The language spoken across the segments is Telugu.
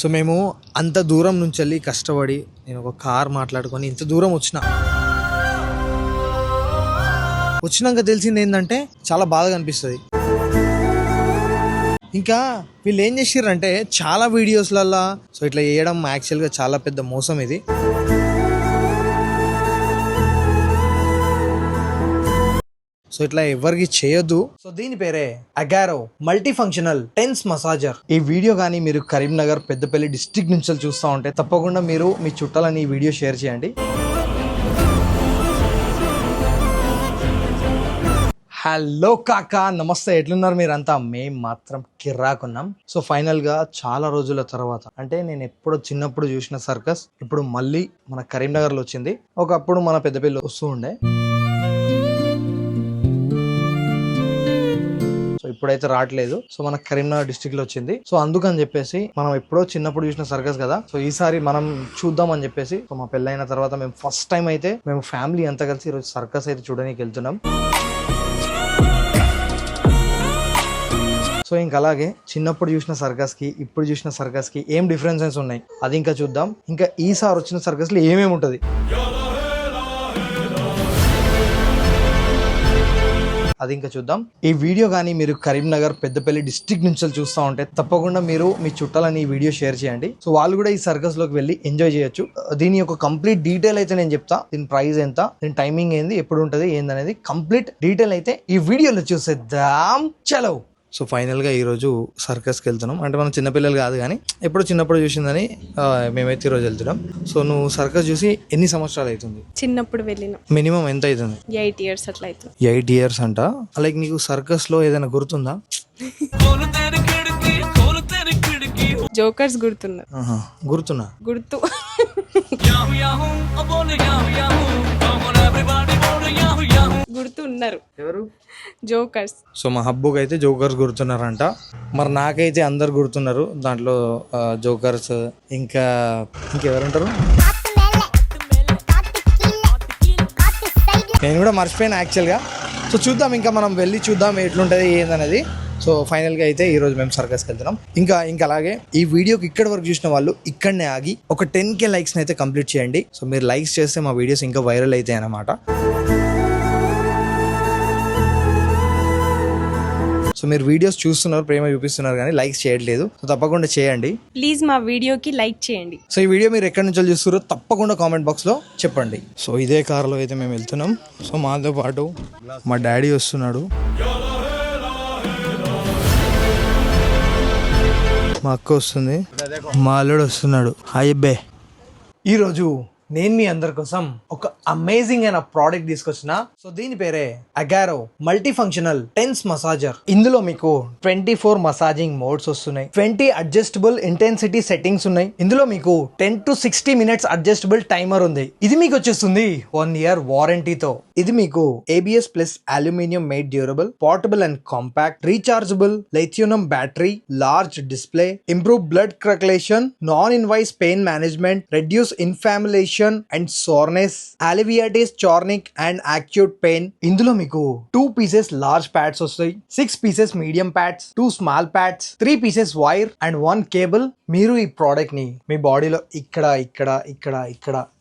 సో మేము అంత దూరం నుంచి వెళ్ళి కష్టపడి నేను ఒక కార్ మాట్లాడుకొని ఇంత దూరం వచ్చినాక తెలిసింది ఏంటంటే చాలా బాధగా అనిపిస్తుంది. ఇంకా వీళ్ళు ఏం చేసిర్రంటే చాలా వీడియోస్లల్లా సో ఇట్లా చేయడం యాక్చువల్గా చాలా పెద్ద మోసం ఇది. సో ఇట్లా ఎవరికి చేయొద్దు. సో దీని పేరే Agaro multi functional TENS massager. ఈ వీడియో కానీ మీరు కరీంనగర్ పెద్దపల్లి డిస్ట్రిక్ట్ నుంచి చూస్తూ ఉంటే తప్పకుండా మీరు మీ చుట్టాలని ఈ వీడియో షేర్ చేయండి. హలో కాకా, నమస్తే, ఎట్లున్నారు మీరంతా? మేము మాత్రం కిర్రాకున్నాం. సో ఫైనల్ గా చాలా రోజుల తర్వాత, అంటే నేను ఎప్పుడో చిన్నప్పుడు చూసిన సర్కస్ ఇప్పుడు మళ్ళీ మన కరీంనగర్ లో వచ్చింది. ఒకప్పుడు మన పెద్దపల్లి వస్తూ ఉండే, ఇప్పుడైతే రావట్లేదు. సో మన కరీంనగర్ డిస్ట్రిక్ట్ లో వచ్చింది. సో అందుకని చెప్పేసి మనం ఎప్పుడో చిన్నప్పుడు చూసిన సర్కస్ కదా, సో ఈసారి మనం చూద్దాం అని చెప్పేసి సో మా పెళ్ళైన తర్వాత మేము ఫస్ట్ టైం అయితే మేము ఫ్యామిలీ అంతా కలిసి ఈరోజు సర్కస్ అయితే చూడడానికి వెళ్తున్నాం. సో ఇంకా అలాగే చిన్నప్పుడు చూసిన సర్కస్ కి ఇప్పుడు చూసిన సర్కస్ కి ఏం డిఫరెన్సెస్ ఉన్నాయి అది ఇంకా చూద్దాం. ఇంకా ఈసారి వచ్చిన సర్కస్ లో ఏమేమి ఉంటది అది ఇంకా చూద్దాం. ఈ వీడియో కానీ మీరు కరీంనగర్ పెద్దపల్లి డిస్ట్రిక్ట్ నుంచి చూస్తూ ఉంటే తప్పకుండా మీరు మీ చుట్టాలని ఈ వీడియో షేర్ చేయండి. సో వాళ్ళు కూడా ఈ సర్కస్ లోకి వెళ్ళి ఎంజాయ్ చేయొచ్చు. దీని యొక్క కంప్లీట్ డీటెయిల్ అయితే నేను చెప్తా. దీని ప్రైస్ ఎంత, దీని టైమింగ్ ఏంది, ఎప్పుడు ఉంటుంది ఏందనేది కంప్లీట్ డీటెయిల్ అయితే ఈ వీడియోలో చూసేద్దాం. చలో. సో ఫైనల్గా ఈరోజు సర్కస్కి వెళ్తున్నాం. అంటే మనం చిన్నపిల్లలు కాదు కానీ ఎప్పుడు చిన్నప్పుడు చూసిందని మేమైతే ఈరోజు వెళ్తున్నాం. సో నువ్వు సర్కస్ చూసి ఎన్ని సంవత్సరాలు అవుతుంది? చిన్నప్పుడు వెళ్ళిన. మినిమం ఎంత అవుతుంది? 8 years అట్లా అవుతుంది. 8 years అంట. అలాగే నీకు సర్కస్ లో ఏదైనా గుర్తుందా? జోకర్స్ గుర్తున్నారు. గుర్తున్నా? గుర్తు గుర్తున్నారు. ఎవరు? జోకర్స్. సో మా హబ్బుకి అయితే జోకర్స్ గుర్తున్నారంట. మరి నాకైతే అందరు గుర్తున్నారు. దాంట్లో జోకర్స్ ఇంకెవరుంటారు నేను కూడా మర్చిపోయాను యాక్చువల్గా. సో చూద్దాం, ఇంకా మనం వెళ్ళి చూద్దాం ఎట్లుంటుంది ఏందనేది. సో ఫైనల్గా అయితే ఈరోజు మేము సర్కస్కి వెళ్తున్నాం. ఇంకా అలాగే ఈ వీడియోకి ఇక్కడ వరకు చూసిన వాళ్ళు ఇక్కడనే ఆగి ఒక 10K లైక్స్ని అయితే కంప్లీట్ చేయండి. సో మీరు లైక్స్ చేస్తే మా వీడియోస్ ఇంకా వైరల్ అవుతాయి అన్నమాట. సో మీరు వీడియోస్ చూస్తున్నారు, ప్రేమ చూపిస్తున్నారు కానీ లైక్స్ చేయట్లేదు. సో తప్పకుండా చేయండి ప్లీజ్. మా వీడియోకి లైక్ చేయండి. సో ఈ వీడియో మీరు ఎక్కడి నుంచి చూస్తారో తప్పకుండా కామెంట్ బాక్స్లో చెప్పండి. సో ఇదే కార్లో అయితే మేము వెళ్తున్నాం. సో మాతో పాటు మా డాడీ వస్తున్నాడు, మా అక్క వస్తుంది, మా అల్లుడు వస్తున్నాడు. హాయ్ అబ్బే. ఈరోజు నేను మీ అందరి కోసం ఒక అమేజింగ్ అయిన ప్రోడక్ట్ తీసుకొచ్చిన. సో దీని పేరే Agaro multi functional TENS massager. ఇందులో మీకు 24 మసాజింగ్ మోడ్స్ వస్తున్నాయి, 20 అడ్జస్టబుల్ ఇంటెన్సిటీ సెట్టింగ్స్ ఉన్నాయి. ఇందులో మీకు 10 to 60 minutes అడ్జస్టబుల్ టైమర్ ఉంది. ఇది మీకు వచ్చేస్తుంది 1 year వారంటీతో. ఇది మీకు ABS plus aluminium made durable, portable and compact, rechargeable lithium battery, large display, improve blood circulation, non invasive pain management, reduce inflammation and soreness, alleviates chronic and acute pain. ఇందులో మీకు 2 pieces లార్జ్ ప్యాడ్స్ వస్తాయి, 6 pieces medium pads, 2 small pads, 3 pieces wire and 1 cable. మీరు ఈ ప్రోడక్ట్ ని మీ బాడీలో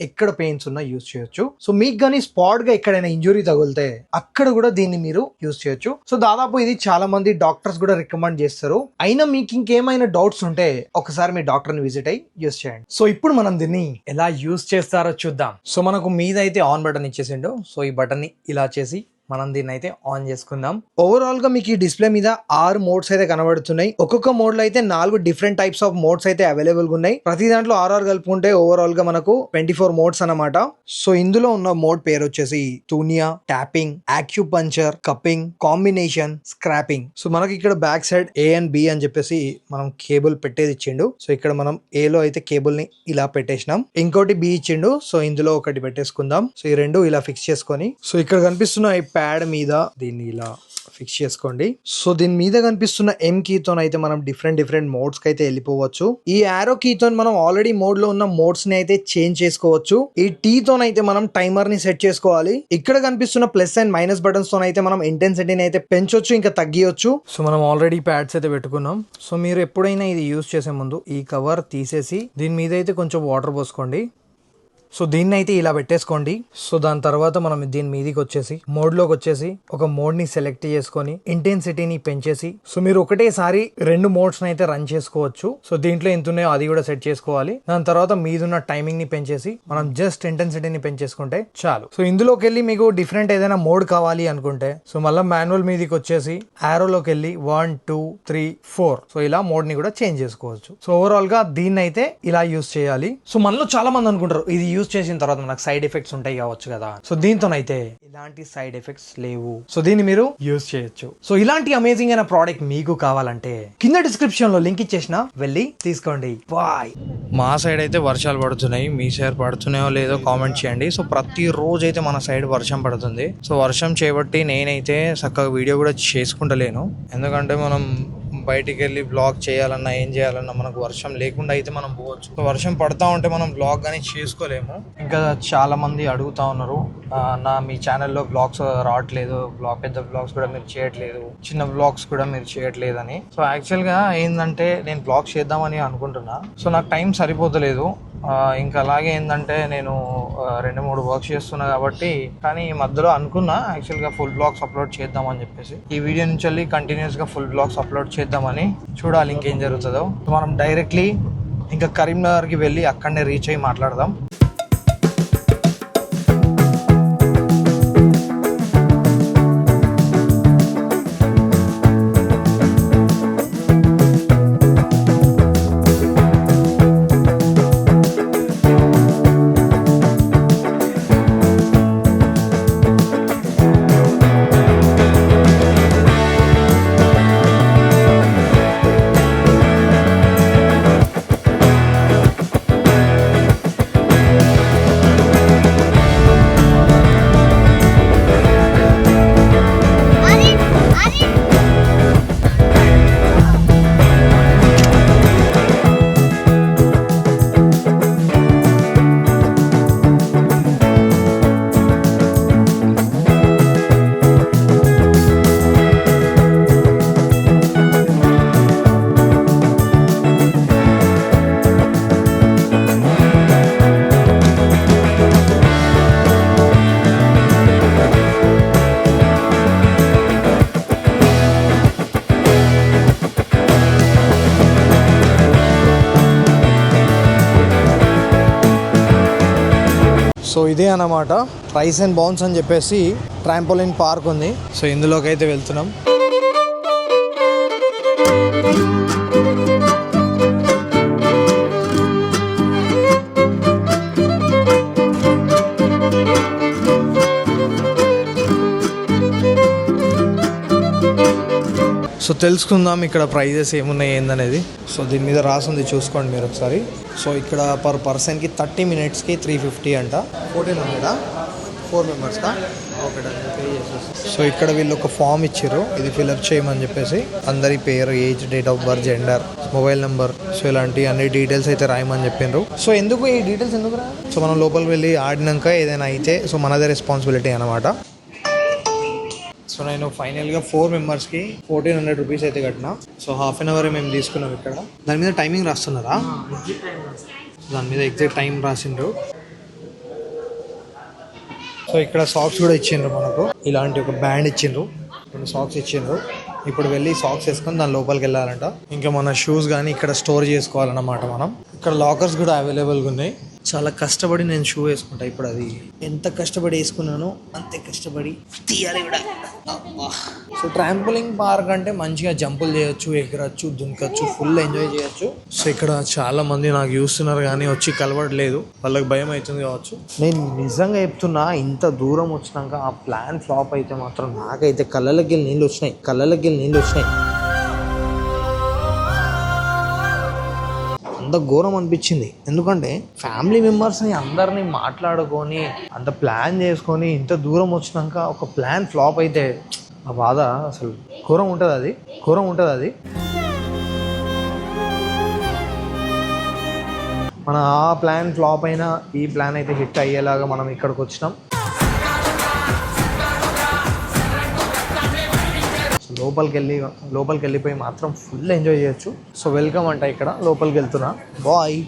ఎక్కడ పెయిన్స్ ఉన్నా యూజ్ చేయొచ్చు. సో మీకు కానీ స్పాట్ గా ఎక్కడైనా ఇంజురీ తగిలితే అక్కడ కూడా దీన్ని మీరు యూజ్ చేయొచ్చు. సో దాదాపు ఇది చాలా మంది డాక్టర్స్ కూడా రికమెండ్ చేస్తారు. అయినా మీకు ఇంకేమైనా డౌట్స్ ఉంటే ఒకసారి మీ డాక్టర్ ని విజిట్ అయ్యి యూజ్ చేయండి. సో ఇప్పుడు మనం దీన్ని ఎలా యూజ్ చేస్తారో చూద్దాం. సో మనకు మీద అయితే ఆన్ బటన్ ఇచ్చేసిండు. సో ఈ బటన్ ని ఇలా చేసి మనం దీన్ని అయితే ఆన్ చేసుకుందాం. ఓవరాల్ గా మీకు ఈ డిస్ప్లే మీద 6 మోడ్స్ అయితే కనబడుతున్నాయి. ఒక్కొక్క మోడ్ లో అయితే 4 డిఫరెంట్ టైప్స్ ఆఫ్ మోడ్స్ అయితే అవైలబుల్ గా ఉన్నాయి. ప్రతి దాంట్లో 6 కలుపుకుంటే ఓవరాల్ గా మనకు 24 మోడ్స్ అన్నమాట. సో ఇందులో ఉన్న మోడ్ పేరు వచ్చేసి tuina, tapping, acupuncture, cupping, combination, scraping. So మనకి ఇక్కడ back side A and B అని చెప్పేసి మనం కేబుల్ పెట్టేది ఇచ్చిండు. సో ఇక్కడ మనం A లో అయితే కేబుల్ ని ఇలా పెట్టేసినాం, ఇంకోటి B ఇచ్చిండు. సో ఇందులో ఒకటి పెట్టేసుకుందాం. సో ఈ రెండు ఇలా ఫిక్స్ చేసుకొని, సో ఇక్కడ కనిపిస్తున్న ప్యాడ్ మీద దీన్ని ఇలా ఫిక్స్ చేసుకోండి. సో దీని మీద కనిపిస్తున్న ఎం కీతో అయితే మనం డిఫరెంట్ మోడ్స్ కి అయితే వెళ్ళిపోవచ్చు. ఈ యారో కీతో మనం ఆల్రెడీ మోడ్ లో ఉన్న మోడ్స్ ని అయితే చేంజ్ చేసుకోవచ్చు. ఈ టీ తోనైతే మనం టైమర్ ని సెట్ చేసుకోవాలి. ఇక్కడ కనిపిస్తున్న ప్లస్ అండ్ మైనస్ బటన్స్ తో అయితే మనం ఇంటెన్సిటీని అయితే పెంచొచ్చు, ఇంకా తగ్గియొచ్చు. సో మనం ఆల్రెడీ ప్యాడ్స్ అయితే పెట్టుకున్నాం. సో మీరు ఎప్పుడైనా ఇది యూజ్ చేసే ముందు ఈ కవర్ తీసేసి దీని మీద అయితే కొంచెం వాటర్ పోసుకోండి. సో దీన్ని అయితే ఇలా పెట్టేసుకోండి. సో దాని తర్వాత మనం దీని మీదకి వచ్చేసి మోడ్లోకి వచ్చేసి ఒక మోడ్ని సెలెక్ట్ చేసుకొని ఇంటెన్సిటీని పెంచేసి సో మీరు ఒకటేసారి 2 మోడ్స్ అయితే రన్ చేసుకోవచ్చు. సో దీంట్లో ఎంత ఉన్నాయో అది కూడా సెట్ చేసుకోవాలి. దాని తర్వాత మీదున్న టైమింగ్ ని పెంచేసి మనం జస్ట్ ఇంటెన్సిటీని పెంచేసుకుంటే చాలు. సో ఇందులోకి వెళ్ళి మీకు డిఫరెంట్ ఏదైనా మోడ్ కావాలి అనుకుంటే సో మళ్ళీ మాన్యువల్ మీదకి వచ్చేసి ఆరోలోకి వెళ్ళి 1 2 3 4 సో ఇలా మోడ్ ని కూడా చేంజ్ చేసుకోవచ్చు. సో ఓవరాల్ గా దీన్ని అయితే ఇలా యూజ్ చేయాలి. సో మనలో చాలా మంది అనుకుంటారు ఇది యూజ్ చేసిన తర్వాత మనకు సైడ్ ఎఫెక్ట్స్ ఉంటాయి కావచ్చు కదా. సో దీంతోనైతే ఇలాంటి సైడ్ ఎఫెక్ట్స్ లేవు. సో దీన్ని మీరు యూజ్ చేయొచ్చు. సో ఇలాంటి అమేజింగ్ అయిన ప్రోడక్ట్ మీకు కావాలంటే కింద డిస్క్రిప్షన్ లో లింక్ ఇచ్చేసిన వెళ్ళి తీసుకోండి. బాయ్. మా సైడ్ అయితే వర్షాలు పడుతున్నాయి. మీ సైడ్ పడుతున్నాయో లేదో కామెంట్ చేయండి. సో ప్రతి రోజు అయితే మన సైడ్ వర్షం పడుతుంది. సో వర్షం చేయబట్టి నేనైతే చక్కగా వీడియో కూడా చేసుకుంటలేను. ఎందుకంటే మనం బయటికి వెళ్ళి బ్లాగ్ చేయాలన్నా ఏం చేయాలన్నా మనకు వర్షం లేకుండా అయితే మనం పోవచ్చు. వర్షం పడతా ఉంటే మనం బ్లాగ్ కానీ చేసుకోలేము. ఇంకా చాలా మంది అడుగుతా ఉన్నారు మీ ఛానల్లో బ్లాగ్స్ రావట్లేదు, పెద్ద బ్లాగ్స్ కూడా మీరు చేయట్లేదు, చిన్న బ్లాగ్స్ కూడా మీరు చేయట్లేదు అని. సో యాక్చువల్గా ఏంటంటే నేను బ్లాగ్ చేద్దామని అనుకుంటున్నా. సో నాకు టైం సరిపోతలేదు. ఇంకా అలాగే ఏంటంటే నేను 2-3 వర్క్స్ చేస్తున్నా కాబట్టి, కానీ ఈ మధ్యలో అనుకున్నా యాక్చువల్గా ఫుల్ బ్లాగ్స్ అప్లోడ్ చేద్దామని చెప్పేసి. ఈ వీడియో నుంచి వెళ్ళి కంటిన్యూస్గా ఫుల్ బ్లాగ్స్ అప్లోడ్ చేద్దామని. చూడాలి ఇంకేం జరుగుతుందో. మనం డైరెక్ట్లీ ఇంకా కరీంనగర్కి వెళ్ళి అక్కడనే రీచ్ అయ్యి మాట్లాడదాం. సో ఇదే అన్నమాట రైస్ అండ్ బౌన్స్ అని చెప్పేసి ట్రాంపోలిన్ పార్క్ ఉంది. సో ఇందులోకి అయితే వెళ్తున్నాం. సో తెలుసుకుందాం ఇక్కడ ప్రైజెస్ ఏమున్నాయి ఏందనేది. సో దీని మీద రాసింది చూసుకోండి మీరు ఒకసారి. సో ఇక్కడ పర్ పర్సన్కి 30 మినిట్స్కి 350 అంట. 1400 4 మెంబర్స్కా. ఓకే డన్, పే చేసేసి. సో ఇక్కడ వీళ్ళు ఒక ఫామ్ ఇచ్చారు, ఇది ఫిల్అప్ చేయమని చెప్పేసి. అందరి పేరు, age, date of birth, gender, mobile number, so ఇలాంటి అన్ని డీటెయిల్స్ అయితే రాయమని చెప్పిండ్రు. సో ఎందుకు ఈ డీటెయిల్స్ ఎందుకు రా? సో మనం లోపలికి వెళ్ళి ఆడినాక ఏదైనా అయితే సో మనదే రెస్పాన్సిబిలిటీ అనమాట. సో నేను ఫైనల్గా 4 మెంబర్స్కి 1400 రూపీస్ అయితే కట్టినా. సో హాఫ్ అన్ అవర్ మేము తీసుకున్నాం ఇక్కడ. దాని మీద టైమింగ్ రాస్తున్నారా? దాని మీద ఎగ్జాక్ట్ టైం రాసిండ్రు. సో ఇక్కడ సాక్స్ కూడా ఇచ్చిండ్రు మనకు. ఇలాంటి ఒక బ్యాండ్ ఇచ్చిండ్రు, 2 సాక్స్ ఇచ్చిండ్రు. ఇప్పుడు వెళ్ళి సాక్స్ వేసుకొని దాని లోపలికి వెళ్ళాలంట. ఇంకా మన షూస్ కానీ ఇక్కడ స్టోర్ చేసుకోవాలన్నమాట మనం. ఇక్కడ లాకర్స్ కూడా అవైలబుల్గా ఉన్నాయి. చాలా కష్టపడి నేను షూ వేసుకుంటా. ఇప్పుడు అది ఎంత కష్టపడి వేసుకున్నానో అంతే కష్టపడి తీయాలి కూడా. సో ట్రాంపోలిన్ పార్క్ అంటే మంచిగా జంపులు చేయొచ్చు, ఎగరచ్చు, దునకచ్చు, ఫుల్ ఎంజాయ్ చేయొచ్చు. సో ఇక్కడ చాలా మంది నాకు చూస్తున్నారు కానీ వచ్చి కలవట్లేదు, వాళ్ళకి భయం అవుతుంది కావచ్చు. నేను నిజంగా చెప్తున్నా, ఇంత దూరం వచ్చినాక ఆ ప్లాన్ ఫ్లాప్ అయితే మాత్రం నాకైతే కళ్ళకి నీళ్ళు వచ్చినాయి. అంత ఘోరం అనిపించింది. ఎందుకంటే ఫ్యామిలీ మెంబర్స్ని అందరినీ మాట్లాడుకొని అంత ప్లాన్ చేసుకొని ఇంత దూరం వచ్చినాక ఒక ప్లాన్ ఫ్లాప్ అయితే ఆ బాధ అసలు ఘోరం ఉంటుంది అది మన ఆ ప్లాన్ ఫ్లాప్ అయినా ఈ ప్లాన్ అయితే హిట్ అయ్యేలాగా మనం ఇక్కడికి వచ్చినాం. సో లోపలికి వెళ్ళిపోయి మాత్రం ఫుల్ ఎంజాయ్ చేయొచ్చు. సో వెల్కమ్ అంట, ఇక్కడ లోపలికి వెళ్తున్నా. బాయ్.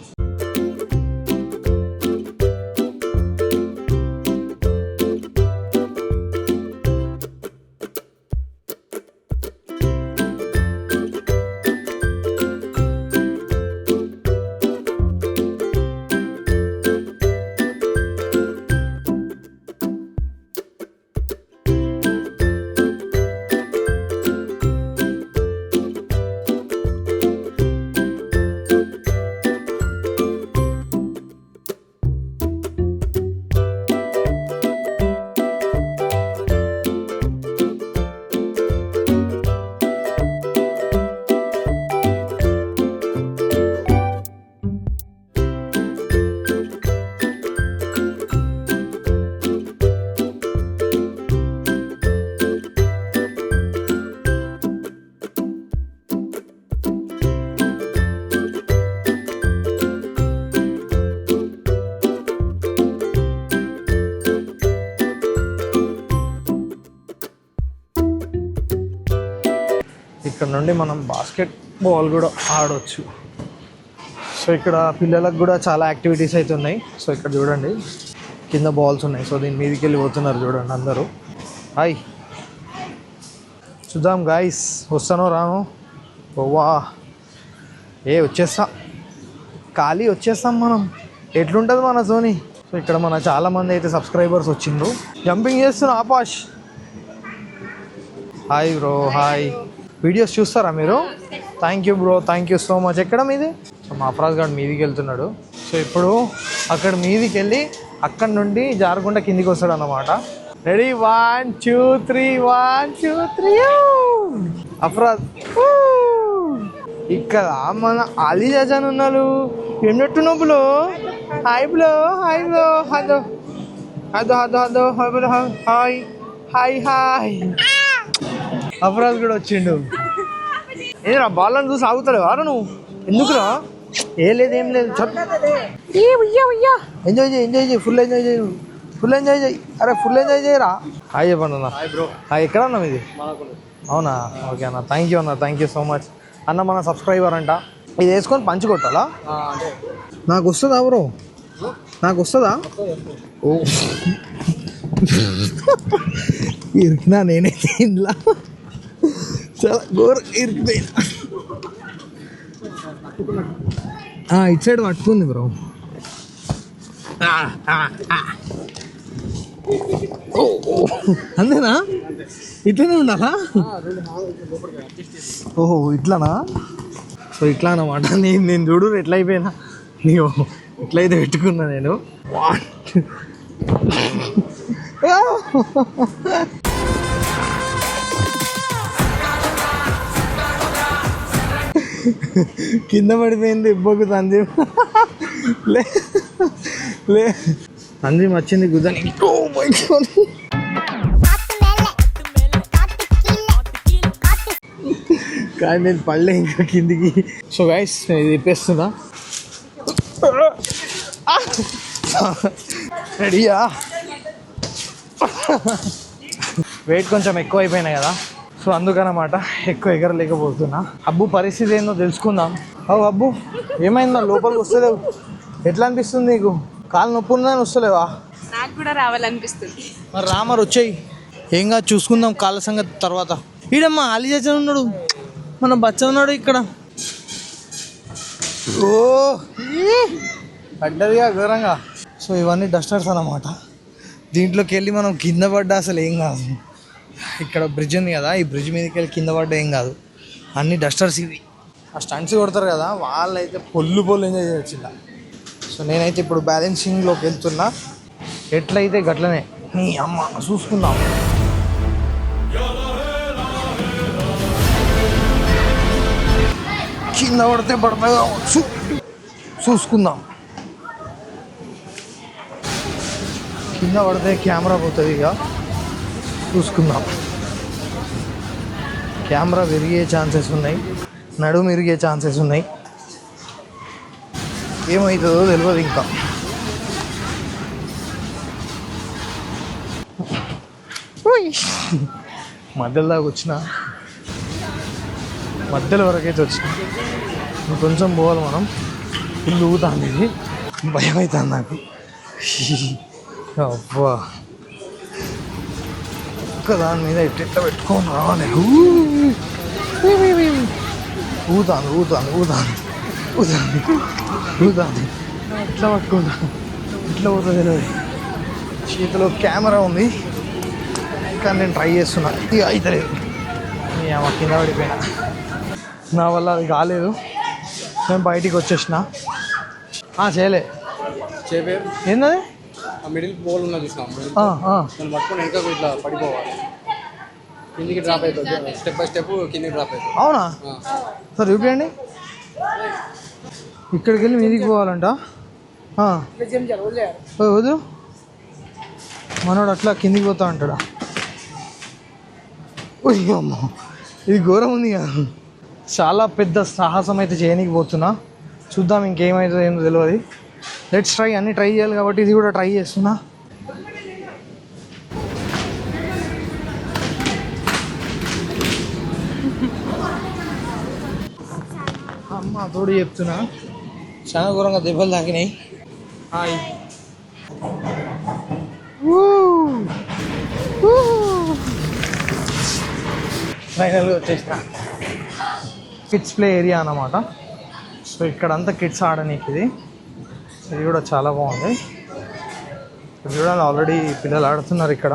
ఇక్కడ నుండి మనం బాస్కెట్ బాల్ కూడా ఆడవచ్చు. సో ఇక్కడ పిల్లలకు కూడా చాలా యాక్టివిటీస్ అయితే ఉన్నాయి. సో ఇక్కడ చూడండి కింద బాల్స్ ఉన్నాయి. సో దీని మీదకి వెళ్ళి పోతున్నారు చూడండి అందరూ. హాయ్, చూద్దాం గాయస్, వస్తానో రాను. ఓవా వచ్చేస్తాం మనం. ఎట్లుంటుంది మన జోని. సో ఇక్కడ మన చాలామంది అయితే సబ్స్క్రైబర్స్ వచ్చిండ్రు. జంపింగ్ చేస్తున్నా ఆపాష్. Hi bro, hi. వీడియోస్ చూస్తారా మీరు? Thank you bro, thank you so much. ఎక్కడ మీది? సో మా అఫ్రాజ్ గారు మీదికి వెళ్తున్నాడు. సో ఇప్పుడు అక్కడ మీదికి వెళ్ళి అక్కడ నుండి జారకుండా కిందికి వస్తాడు అన్నమాట. రెడీ, 1 2 3 1 2 3. అఫ్రాజ్ ఇక్కడ మన అలీ జజాన్ ఉన్నారు. ఎన్నట్టు bro? Hi bro, hi bro, హదో హదో హదో హదో hi bro, hi hi hi. Afraz కూడా వచ్చిండు. ఏరా బాలను చూసి ఆగుతాడు వారు నువ్వు? ఎందుకురా? ఏం లేదు ఎంజాయ్ చేయి, ఫుల్ ఎంజాయ్ చేయి. అరే ఫుల్ ఎంజాయ్ చేయరా. హాయ్ చెప్పండి అన్న. హాయ్, ఎక్కడ అన్నాం ఇది? అవునా, ఓకే అన్న, థ్యాంక్ యూ అన్న, థ్యాంక్ యూ సో మచ్ అన్న. మన సబ్స్క్రైబర్ అంట. ఇది వేసుకొని పంచి కొట్టాలా? నాకు వస్తుందా బ్రో? నాకు వస్తుందా? ఓ ఇరికినా నేనైతే ఇంట్లో చాలా ఘోర ఇరికిపోయినా. ఇటు సైడ్ పట్టుకుంది బ్రో. అంతేనా? ఇట్లనే ఉండాలా? ఓహో ఇట్లానా? సో ఇట్లా అన్నమాట. నేను చూడు ఎట్లా అయిపోయినా. నీవు ఎట్లయితే పెట్టుకున్నా నేను. కింద పడిపోయింది ఇబ్బకు సందీప్. లే సందీప్ వచ్చింది గుద్దని. కానీ నేను పడలే ఇంకా కిందికి. సో గైస్ నేను తిప్పేస్తున్నా. రెడీయా? వెయిట్ కొంచెం ఎక్కువ అయిపోయినాయి కదా, సో అందుకనమాట ఎక్కువ ఎగరలేకపోతున్నా. అబ్బు పరిస్థితి ఏందో తెలుసుకుందాం. అబ్బు ఏమైందా? లోపలికి వస్తలేవు. ఎట్లా అనిపిస్తుంది నీకు? కాలు నొప్పి ఉందని వస్తలేవా? నాకు కూడా రావాలనిపిస్తుంది. మరి వచ్చాయి, ఏం కాదు, చూసుకుందాం కాళ్ళ సంగతి తర్వాత. ఈడమ్మా అలీ జజాన్ ఉన్నాడు, మన బచ్చ ఉన్నాడు ఇక్కడ. ఓ పడ్డదిగా ఘోరంగా. సో ఇవన్నీ డస్టర్స్ అన్నమాట. దీంట్లోకి వెళ్ళి మనం కింద పడ్డా అసలు ఏం కాదు. ఇక్కడ బ్రిడ్జ్ ఉంది కదా, ఈ బ్రిడ్జ్ మీదకి వెళ్ళి కింద పడ్డా ఏం కాదు. అన్ని డస్టర్స్ ఇవి. ఆ స్టంట్స్ కొడతారు కదా, వాళ్ళైతే పొల్లు ఎంజాయ్ చేయొచ్చు ఇలా. సో నేనైతే ఇప్పుడు బ్యాలెన్సింగ్లోకి వెళ్తున్నా. ఎట్లయితే గట్లనే నీ అమ్మ చూసుకుందాం. కింద పడితే పడతా కావచ్చు, చూసుకుందాం. కింద పడితే కెమెరా పోతుంది, ఇక చూసుకుందాం. కెమెరా విరిగే ఛాన్సెస్ ఉన్నాయి, నడుము విరిగే ఛాన్సెస్ ఉన్నాయి. ఏమవుతుందో తెలియదు ఇంకా. మధ్యలో దాకా వచ్చిన, మధ్యలో వరకైతే వచ్చిన. ఇంకొంచెం పోవాలి మనం. ఫుల్ ఊగుతాను, ఇది భయం అవుతుంది నాకు. అబ్బా, ఒక్కదాని మీద ఎట్లా పెట్టుకొని రావాలి. ఊతాను ఊతాను ఊతాను ఊతాను ఊతాను. ఇట్లా పట్టుకుంటా, ఇట్లా పోతుంది తెలియదు. చేతిలో కెమెరా ఉంది కానీ నేను ట్రై చేస్తున్నా, ఇది అవుతలేదు. మా కింద పడిపోయినా, నా వల్ల అది కాలేదు. నేను బయటికి వచ్చేసిన. చేయలే ఏంటది మిడిల్ పోల్ ఉన్న చూసినాం పట్టుకొని వెనక ఇట్లా పడిపోవాలి, కిందికి డ్రాప్ అవుతుంది. స్టెప్ బై స్టెప్ కిందికి డ్రాప్ అవుతుంది. అవునా? సార్ చూపించండి. ఇక్కడికి వెళ్ళి మీదికి పోవాలంట. వద్దు, మనోడు అట్లా కిందికి పోతా అంటాడా? అమ్మ, ఇది ఘోరం ఉంది కదా. చాలా పెద్ద సాహసం అయితే చేయనీకి పోతున్నా. చూద్దాం ఇంకేమవుతుందో ఏందో తెలియదు. Let's try. అన్నీ ట్రై చేయాలి కాబట్టి ఇది కూడా ట్రై చేస్తున్నా. అమ్మ తోడు చెప్తున్నా, చాలా ఘోరంగా దెబ్బలు తాకినాయి. ఫైనల్గా వచ్చేసిన. కిడ్స్ ప్లే ఏరియా అన్నమాట. సో ఇక్కడంతా కిడ్స్ ఆడనీకి ఇది కూడా చాలా బాగుంది. చూడాలి, ఆల్రెడీ పిల్లలు ఆడుతున్నారు ఇక్కడ.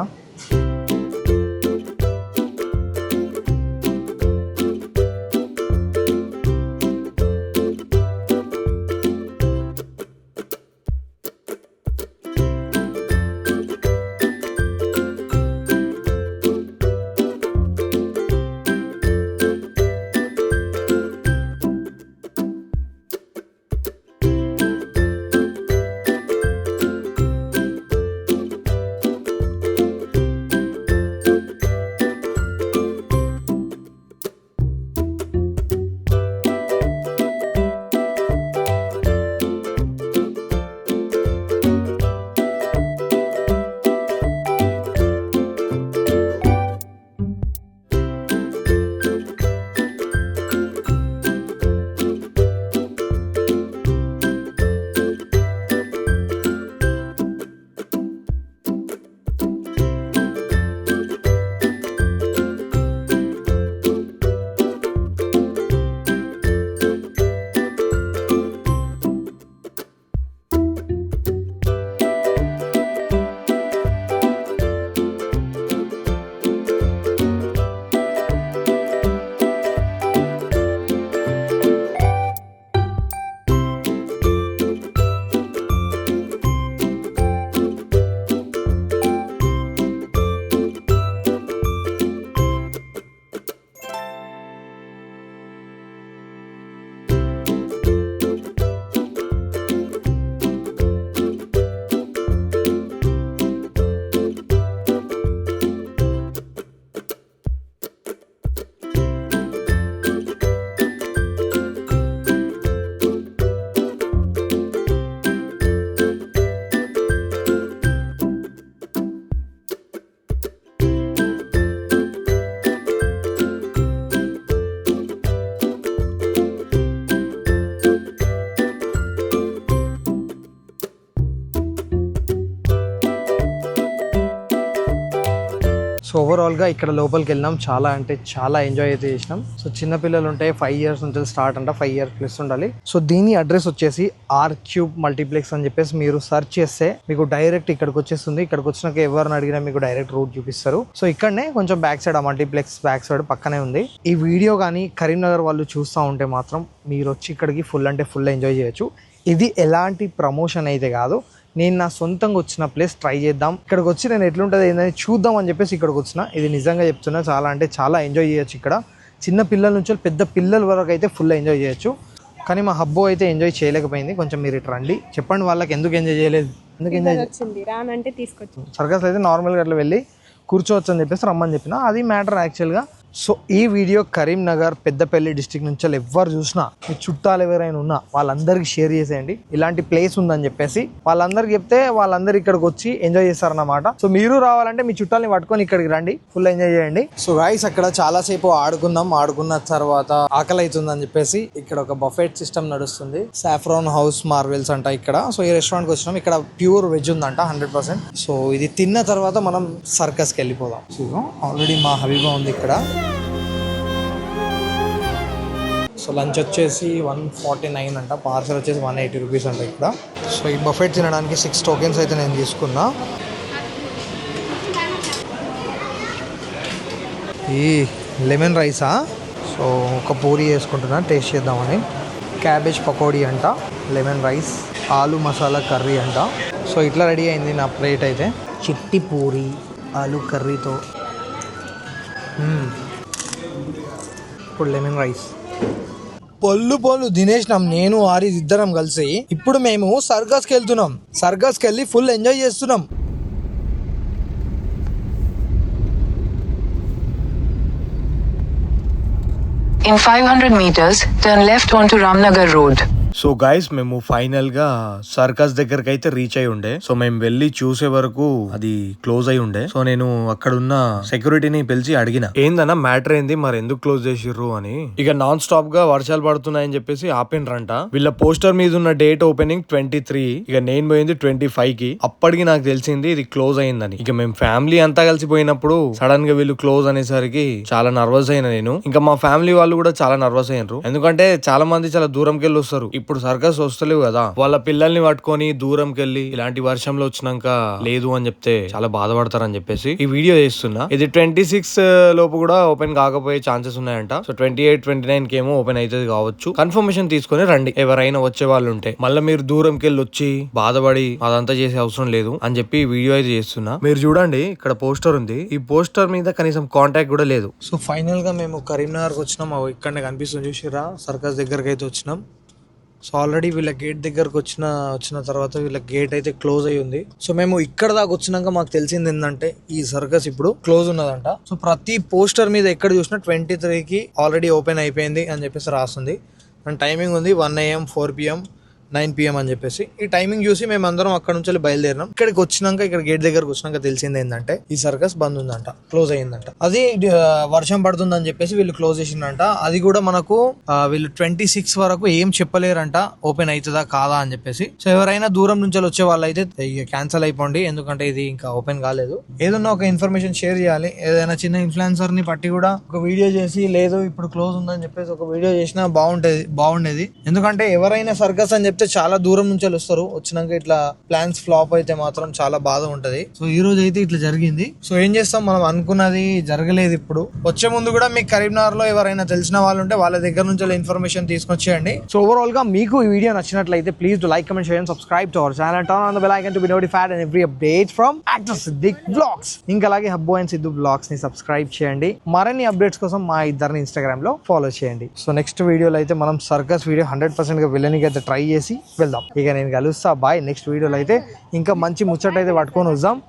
సో ఓవరాల్గా ఇక్కడ లోపలికి వెళ్ళినాం. చాలా అంటే చాలా ఎంజాయ్ అయితే చేసినాం. సో చిన్నపిల్లలు ఉంటే 5 years నుంచి స్టార్ట్ అంట, 5 years ప్లస్ ఉండాలి. సో దీని అడ్రస్ వచ్చేసి R-Cube మల్టీప్లెక్స్ అని చెప్పేసి మీరు సెర్చ్ చేస్తే మీకు డైరెక్ట్ ఇక్కడికి వచ్చేస్తుంది. ఇక్కడికి వచ్చినాక ఎవరిని అడిగినా మీకు డైరెక్ట్ రూట్ చూపిస్తారు. సో ఇక్కడనే కొంచెం బ్యాక్ సైడ్, ఆ మల్టీప్లెక్స్ బ్యాక్ సైడ్ పక్కనే ఉంది. ఈ వీడియో కానీ కరీంనగర్ వాళ్ళు చూస్తూ ఉంటే మాత్రం మీరు వచ్చి ఇక్కడికి ఫుల్ అంటే ఫుల్ ఎంజాయ్ చేయొచ్చు. ఇది ఎలాంటి ప్రమోషన్ అయితే కాదు, నేను నా సొంతంగా వచ్చిన ప్లేస్ ట్రై చేద్దాం, ఇక్కడికి వచ్చి నేను ఎట్లుంటుంది ఏందని చూద్దాం అని చెప్పేసి ఇక్కడికి వచ్చిన. ఇది నిజంగా చెప్తున్నా, చాలా అంటే చాలా ఎంజాయ్ చేయొచ్చు ఇక్కడ. చిన్న పిల్లల నుంచి పెద్ద పిల్లల వరకు అయితే ఫుల్ ఎంజాయ్ చేయొచ్చు. కానీ మా హబ్బో అయితే ఎంజాయ్ చేయలేకపోయింది. కొంచెం మీరు ఇటు రండి, చెప్పండి వాళ్ళకి ఎందుకు ఎంజాయ్ చేయలేదు, ఎందుకు ఎంజాయ్ రానంటే తీసుకొచ్చి. సర్కస్ అయితే నార్మల్గా అట్లా వెళ్ళి కూర్చోవచ్చు అని చెప్పేసి రమ్మని చెప్పిన. అది మ్యాటర్ యాక్చువల్గా. సో ఈ వీడియో కరీంనగర్ పెద్దపల్లి డిస్టిక్ నుంచి ఎవరు చూసినా మీ చుట్టాలు ఎవరైనా ఉన్నా వాళ్ళందరికీ షేర్ చేసేయండి. ఇలాంటి ప్లేస్ ఉందని చెప్పేసి వాళ్ళందరికి చెప్తే వాళ్ళందరూ ఇక్కడికి వచ్చి ఎంజాయ్ చేస్తారన్నమాట. సో మీరు రావాలంటే మీ చుట్టాలని పట్టుకొని ఇక్కడికి రండి, ఫుల్ ఎంజాయ్ చేయండి. సో గైస్ అక్కడ చాలా సేపు ఆడుకున్న తర్వాత ఆకలి అవుతుందని చెప్పేసి ఇక్కడ ఒక బఫెట్ సిస్టమ్ నడుస్తుంది. సాఫ్రాన్ హౌస్ మార్వెల్స్ అంట ఇక్కడ. సో ఈ రెస్టారెంట్కి వచ్చినాం. ఇక్కడ ప్యూర్ వెజ్ ఉందంట 100%. సో ఇది తిన్న తర్వాత మనం సర్కస్కి వెళ్ళిపోదాం. సో ఆల్రెడీ మా హబీబా ఉంది ఇక్కడ. సో లంచ్ వచ్చేసి 149 అంట, పార్సల్ వచ్చేసి 180 రూపీస్ అంట ఇక్కడ. సో ఈ బఫెట్ తినడానికి 6 టోకెన్స్ అయితే నేను తీసుకున్నా. ఈ లెమన్ రైసా, సో ఒక పూరి వేసుకుంటున్నా టేస్ట్ చేద్దామని. క్యాబేజ్ పకోడీ అంట, లెమన్ రైస్, ఆలు మసాలా కర్రీ అంట. సో ఇట్లా రెడీ అయింది నా ప్లేట్ అయితే. చిట్టి పూరి ఆలు కర్రీతో. ఇప్పుడు లెమన్ రైస్. పళ్ళు తినేసినాం నేను ఆరిజ్ ఇద్దరం కలిసి. ఇప్పుడు మేము సర్కస్కి వెళ్తున్నాం. సర్కస్కి వెళ్ళి ఫుల్ ఎంజాయ్ చేస్తున్నాం. In 500 meters, turn left onto Ramnagar Road. So guys మేము ఫైనల్ గా సర్కస్ దగ్గరకు అయితే రీచ్ అయి ఉండే. సో మేము వెళ్ళి చూసే వరకు అది క్లోజ్ అయి ఉండే. సో నేను అక్కడ ఉన్న సెక్యూరిటీని పిలిచి అడిగిన, ఏందన్నా మ్యాటర్ ఏంది, మరి ఎందుకు క్లోజ్ చేసిర్రు అని. ఇక నాన్ స్టాప్ గా వర్షాలు పడుతున్నాయని చెప్పేసి ఆపినరంట. వీళ్ళ పోస్టర్ మీద ఉన్న డేట్ ఓపెనింగ్ 23, ఇక నేను పోయింది 25 కి. అప్పటికి నాకు తెలిసింది ఇది క్లోజ్ అయిందని. ఇక మేము ఫ్యామిలీ అంతా కలిసి పోయినప్పుడు సడన్ గా వీళ్ళు క్లోజ్ అనేసరికి చాలా నర్వస్ అయినా నేను. ఇంకా మా ఫ్యామిలీ వాళ్ళు కూడా చాలా నర్వస్ అయినరు. ఎందుకంటే చాలా మంది చాలా దూరంకి వెళ్ళి వస్తారు. ఇప్పుడు సర్కస్ వస్తలేవు కదా, వాళ్ళ పిల్లల్ని పట్టుకొని దూరంకి వెళ్ళి ఇలాంటి వర్షంలో వచ్చినాక లేదు అని చెప్తే చాలా బాధపడతారని చెప్పేసి ఈ వీడియో చేస్తున్నా. ఇది 26 లోపు కూడా ఓపెన్ కాకపోయే ఛాన్సెస్ ఉన్నాయంట. సో 28, 29 కి ఏమో ఓపెన్ అవుతుంది కావచ్చు. కన్ఫర్మేషన్ తీసుకొని రండి ఎవరైనా వచ్చే వాళ్ళు ఉంటే. మళ్ళీ మీరు దూరంకి వెళ్ళి వచ్చి బాధపడి అదంతా చేసే అవసరం లేదు అని చెప్పి ఈ వీడియో అయితే చేస్తున్నా. మీరు చూడండి ఇక్కడ పోస్టర్ ఉంది. ఈ పోస్టర్ మీద కనీసం కాంటాక్ట్ కూడా లేదు. సో ఫైనల్ గా మేము కరీంనగర్కి వచ్చినాం. ఇక్కడనే కనిపిస్తుంది చూసిరా, సర్కస్ దగ్గరకు అయితే వచ్చినాం. సో ఆల్రెడీ వీళ్ళ గేట్ దగ్గరకు వచ్చిన తర్వాత వీళ్ళ గేట్ అయితే క్లోజ్ అయ్యి ఉంది. సో మేము ఇక్కడ దాకా వచ్చినాక మాకు తెలిసింది ఏంటంటే ఈ సర్కస్ ఇప్పుడు క్లోజ్ ఉన్నదంట. సో ప్రతి పోస్టర్ మీద ఎక్కడ చూసినా 23కి ఆల్రెడీ ఓపెన్ అయిపోయింది అని చెప్పేసి రాస్తుంది. అండ్ టైమింగ్ ఉంది 1 AM, 4 PM, 9 PM అని చెప్పేసి. ఈ టైమింగ్ చూసి మేము అందరం అక్కడ నుంచి బయలుదేరినాం. ఇక్కడికి వచ్చినాక ఇక్కడ గేట్ దగ్గరకు వచ్చినాక తెలిసింది ఏంటంటే ఈ సర్కస్ బంద్ ఉందంట, క్లోజ్ అయ్యిందంట. అది వర్షం పడుతుందని చెప్పేసి వీళ్ళు క్లోజ్ చేసిందంట. అది కూడా మనకు వీళ్ళు 26 వరకు ఏం చెప్పలేరంట ఓపెన్ అవుతుందా కాదా అని చెప్పేసి. సో ఎవరైనా దూరం నుంచి వచ్చే వాళ్ళు అయితే క్యాన్సిల్ అయిపోండి, ఎందుకంటే ఇది ఇంకా ఓపెన్ కాలేదు. ఏదన్నా ఒక ఇన్ఫర్మేషన్ షేర్ చేయాలి. ఏదైనా చిన్న ఇన్ఫ్లుయెన్సర్ ని పట్టి కూడా ఒక వీడియో చేసి లేదు ఇప్పుడు క్లోజ్ ఉందని చెప్పేసి ఒక వీడియో చేసినా బాగుండేది. ఎందుకంటే ఎవరైనా సర్కస్ అని చెప్తే చాలా దూరం నుంచి వస్తారు. వచ్చినాక ఇట్లా ప్లాన్స్ ఫ్లాప్ అయితే మాత్రం చాలా బాధ ఉంటది. సో ఈ రోజు అయితే ఇట్లా జరిగింది. సో ఏం చేస్తాం, మనం అనుకున్నది జరగలేదు. ఇప్పుడు వచ్చే ముందు కూడా మీకు కరీంనగర్ లో ఎవరైనా తెలిసిన వాళ్ళు ఉంటే వాళ్ళ దగ్గర నుంచి ఇన్ఫర్మేషన్ తీసుకొచ్చేయండి. సో ఓవరాల్ గా మీకు ఈ వీడియో నచ్చినట్లయితే please do like, comment, share and subscribe to our channel. Turn on the bell icon to be notified and every update from actor Siddiq vlogs. ఇంకా అలాగే హబ్బు అండ్ సిద్ధు వ్లాగ్స్ ని సబ్స్క్రైబ్ చేయండి. మరిన్ని అప్డేట్స్ కోసం మా ఇద్దరిని ఇన్స్టాగ్రామ్ లో ఫాలో చేయండి. సో నెక్స్ట్ వీడియోలో అయితే మనం సర్కస్ వీడియో 100% గా వెళ్ళనికి అయితే ట్రై చేసి వెళ్దాం. ఇక నేను కలుస్తా బాయ్. నెక్స్ట్ వీడియోలో అయితే ఇంకా మంచి ముచ్చట అయితే పట్టుకొని వద్దాం.